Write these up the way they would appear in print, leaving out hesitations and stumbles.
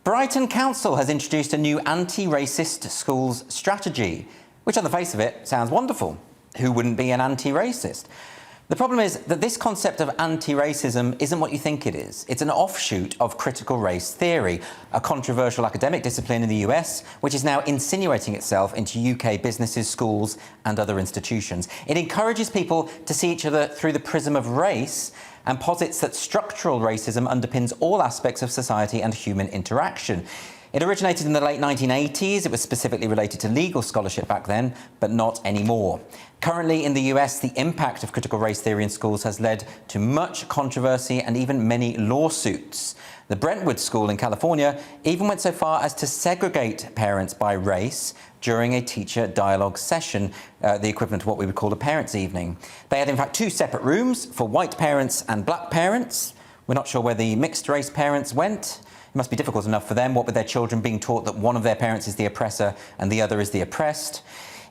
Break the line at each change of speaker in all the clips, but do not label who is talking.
Brighton Council has introduced a new anti-racist schools strategy, which on the face of it sounds wonderful. Who wouldn't be an anti-racist? The problem is that this concept of anti-racism isn't what you think it is. It's an offshoot of critical race theory, a controversial academic discipline in the US, which is now insinuating itself into UK businesses, schools and other institutions. It encourages people to see each other through the prism of race and posits that structural racism underpins all aspects of society and human interaction. It originated in the late 1980s. It was specifically related to legal scholarship back then, but not anymore. Currently in the US, the impact of critical race theory in schools has led to much controversy and even many lawsuits. The Brentwood School in California even went so far as to segregate parents by race during a teacher dialogue session, the equivalent of what we would call a parents' evening. They had, in fact, two separate rooms for white parents and black parents. We're not sure where the mixed race parents went. It must be difficult enough for them, what with their children being taught that one of their parents is the oppressor and the other is the oppressed.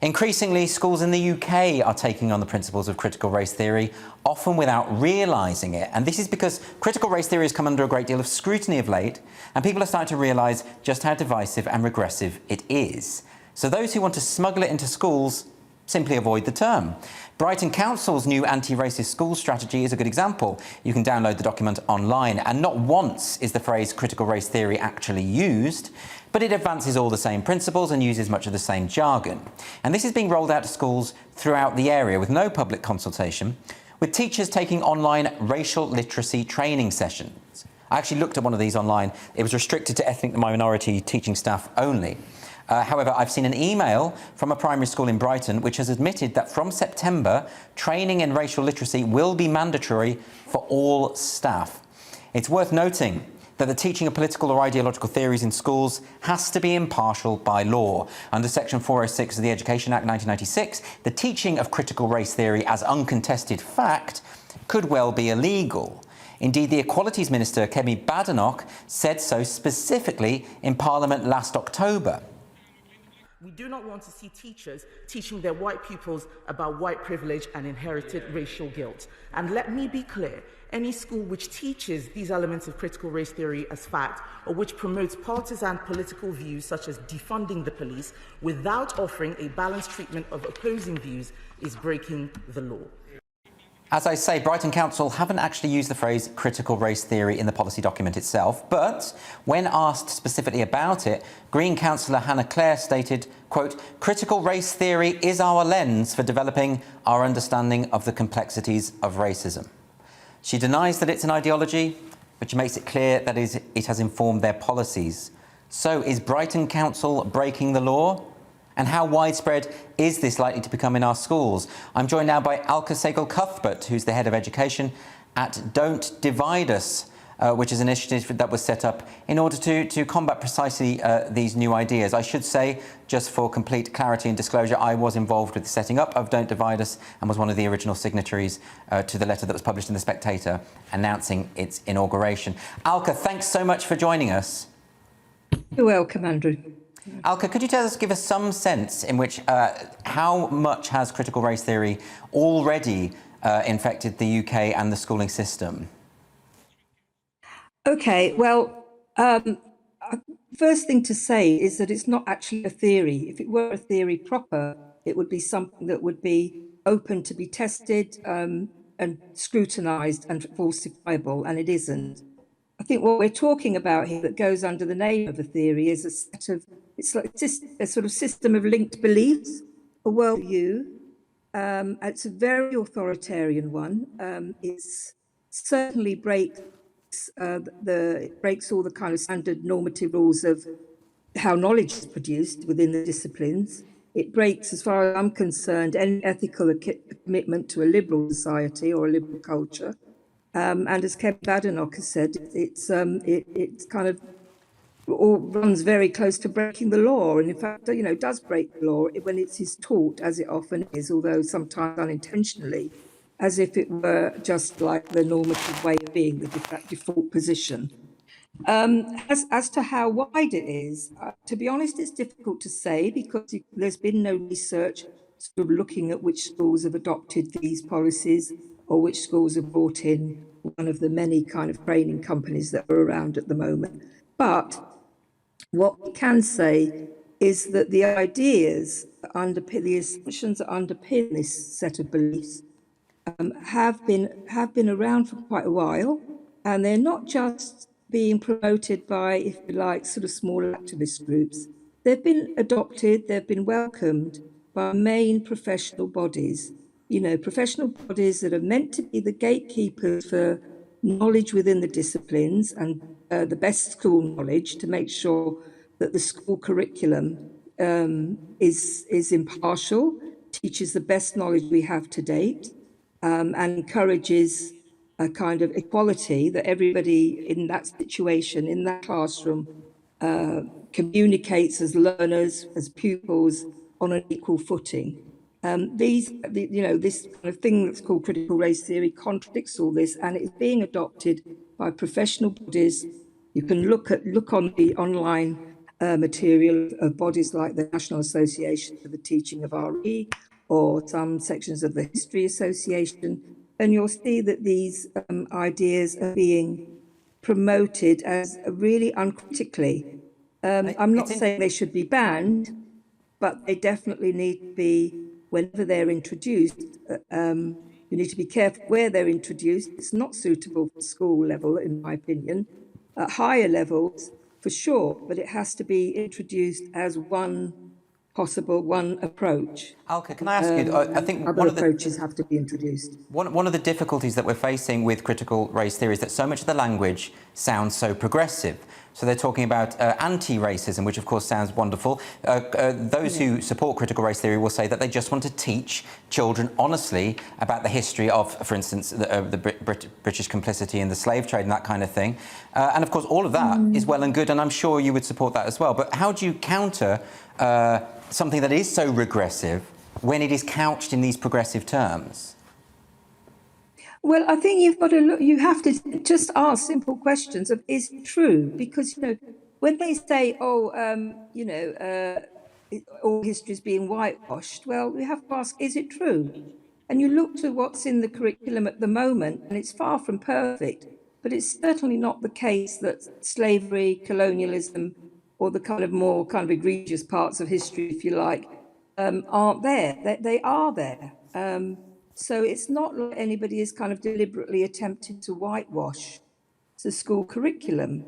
Increasingly, schools in the UK are taking on the principles of critical race theory, often without realising it. And this is because critical race theory has come under a great deal of scrutiny of late, and people are starting to realise just how divisive and regressive it is. So those who want to smuggle it into schools simply avoid the term. Brighton Council's new anti-racist school strategy is a good example. You can download the document online, and not once is the phrase critical race theory actually used, but it advances all the same principles and uses much of the same jargon. And this is being rolled out to schools throughout the area with no public consultation, with teachers taking online racial literacy training sessions. I actually looked at one of these online. It was restricted to ethnic minority teaching staff only. However, I've seen an email from a primary school in Brighton which has admitted that from September, training in racial literacy will be mandatory for all staff. It's worth noting that the teaching of political or ideological theories in schools has to be impartial by law. Under Section 406 of the Education Act 1996, the teaching of critical race theory as uncontested fact could well be illegal. Indeed, the Equalities Minister, Kemi Badenoch, said so specifically in Parliament last October.
We do not want to see teachers teaching their white pupils about white privilege and inherited racial guilt. And let me be clear, any school which teaches these elements of critical race theory as fact, or which promotes partisan political views such as defunding the police without offering a balanced treatment of opposing views, is breaking the law.
As I say, Brighton Council haven't actually used the phrase critical race theory in the policy document itself, but when asked specifically about it, Green councillor Hannah Clare stated, quote, "Critical race theory is our lens for developing our understanding of the complexities of racism." She denies that it's an ideology, but she makes it clear that it has informed their policies. So is Brighton Council breaking the law? And how widespread is this likely to become in our schools? I'm joined now by Alka Sehgal Cuthbert, who's the head of education at Don't Divide Us, which is an initiative that was set up in order to combat precisely these new ideas. I should say, just for complete clarity and disclosure, I was involved with the setting up of Don't Divide Us and was one of the original signatories to the letter that was published in The Spectator announcing its inauguration. Alka, thanks so much for joining us.
You're welcome, Andrew.
Alka, could you give us some sense in which how much has critical race theory already infected the UK and the schooling system?
OK, well, first thing to say is that it's not actually a theory. If it were a theory proper, it would be something that would be open to be tested and scrutinised and falsifiable, and it isn't. I think what we're talking about here that goes under the name of a theory is a set of, it's like a sort of system of linked beliefs, a worldview. It's a very authoritarian one. It's certainly breaks all the kind of standard normative rules of how knowledge is produced within the disciplines. It breaks, as far as I'm concerned, any ethical commitment to a liberal society or a liberal culture. And as Kemi Badenoch has said, it's kind of all runs very close to breaking the law, and in fact, does break the law when it is taught, as it often is, although sometimes unintentionally, as if it were just like the normative way of being, the default position. As to how wide it is, to be honest, it's difficult to say because there's been no research sort of looking at which schools have adopted these policies or which schools have brought in one of the many kind of training companies that are around at the moment. But What we can say is that the ideas that underpin, the assumptions that underpin this set of beliefs have been around for quite a while, and they're not just being promoted by, if you like, sort of small activist groups. They've been adopted, they've been welcomed by main professional bodies, professional bodies that are meant to be the gatekeepers for knowledge within the disciplines and the best school knowledge, to make sure that the school curriculum is impartial, teaches the best knowledge we have to date, and encourages a kind of equality, that everybody in that situation, in that classroom, communicates as learners, as pupils, on an equal footing. This kind of thing that's called critical race theory contradicts all this, and it's being adopted by professional bodies. You can look on the online material of bodies like the National Association for the Teaching of RE, or some sections of the History Association, and you'll see that these ideas are being promoted as really uncritically. I'm not saying they should be banned, but they definitely need to be, whenever they're introduced, you need to be careful where they're introduced. It's not suitable for school level, in my opinion. At higher levels, for sure, but it has to be introduced as one approach.
Alka, can I ask you, I think
other approaches have to be introduced.
One of the difficulties that we're facing with critical race theory is that so much of the language sounds so progressive. So they're talking about anti-racism, which of course sounds wonderful. Those who support critical race theory will say that they just want to teach children honestly about the history of, for instance, the British complicity in the slave trade and that kind of thing. And of course, all of that is well and good, and I'm sure you would support that as well. But how do you counter something that is so regressive when it is couched in these progressive terms?
Well, I think you've got to look, you have to just ask simple questions of, is it true? Because, when they say, all history is being whitewashed, well, we have to ask, is it true? And you look to what's in the curriculum at the moment, and it's far from perfect, but it's certainly not the case that slavery, colonialism, or the kind of more kind of egregious parts of history, if you like, aren't there. They are there. So it's not like anybody is kind of deliberately attempting to whitewash the school curriculum.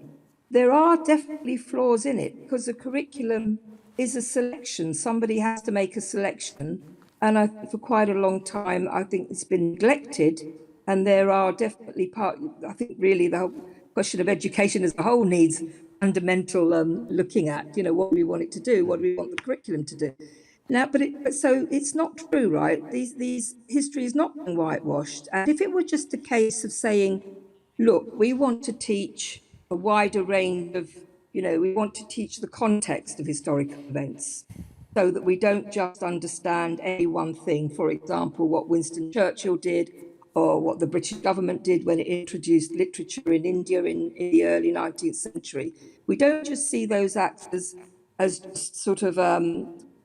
There are definitely flaws in it, because the curriculum is a selection. Somebody has to make a selection. And I think for quite a long time, I think it's been neglected. And there are definitely I think really the whole question of education as a whole needs fundamental looking at, what do we want it to do? What do we want the curriculum to do? Now, so it's not true, right? These history is not being whitewashed. And if it were just a case of saying, look, we want to teach a wider range of, we want to teach the context of historical events, so that we don't just understand any one thing. For example, what Winston Churchill did, or what the British government did when it introduced literature in India in the early 19th century. We don't just see those acts as just sort of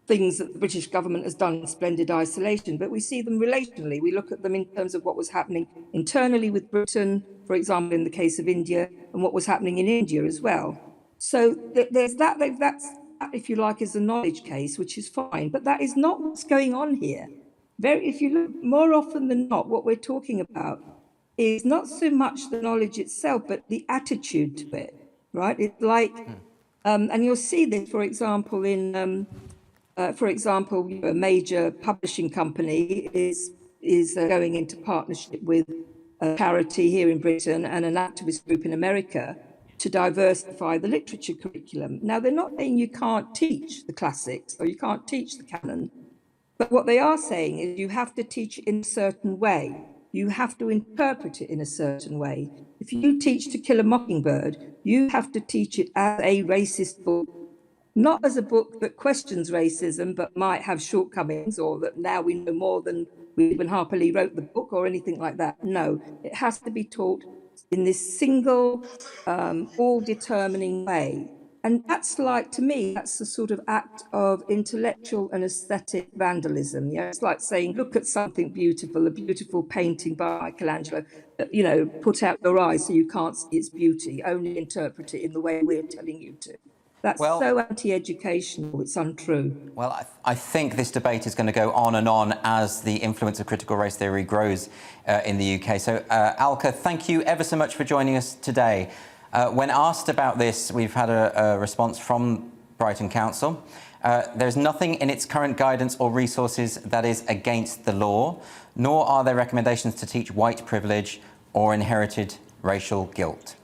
things that the British government has done in splendid isolation, but we see them relationally. We look at them in terms of what was happening internally with Britain, for example, in the case of India, and what was happening in India as well. So there's that's, if you like, is a knowledge case, which is fine, but that is not what's going on here. If you look, more often than not, what we're talking about is not so much the knowledge itself, but the attitude to it, right? It's like, and you'll see this, for example, in a major publishing company is going into partnership with a charity here in Britain and an activist group in America to diversify the literature curriculum. Now, they're not saying you can't teach the classics or you can't teach the canon, but what they are saying is you have to teach it in a certain way. You have to interpret it in a certain way. If you teach To Kill a Mockingbird, you have to teach it as a racist book, not as a book that questions racism but might have shortcomings, or that now we know more than we did when Harper Lee wrote the book, or anything like that. No, it has to be taught in this single, all-determining way. And that's like, to me, that's the sort of act of intellectual and aesthetic vandalism. It's like saying, look at something beautiful, a beautiful painting by Michelangelo, put out your eyes so you can't see its beauty, only interpret it in the way we're telling you to. That's
Well,
so anti-educational, it's untrue.
Well, I think this debate is going to go on and on as the influence of critical race theory grows in the UK. So, Alka, thank you ever so much for joining us today. When asked about this, we've had a response from Brighton Council. There's nothing in its current guidance or resources that is against the law, nor are there recommendations to teach white privilege or inherited racial guilt.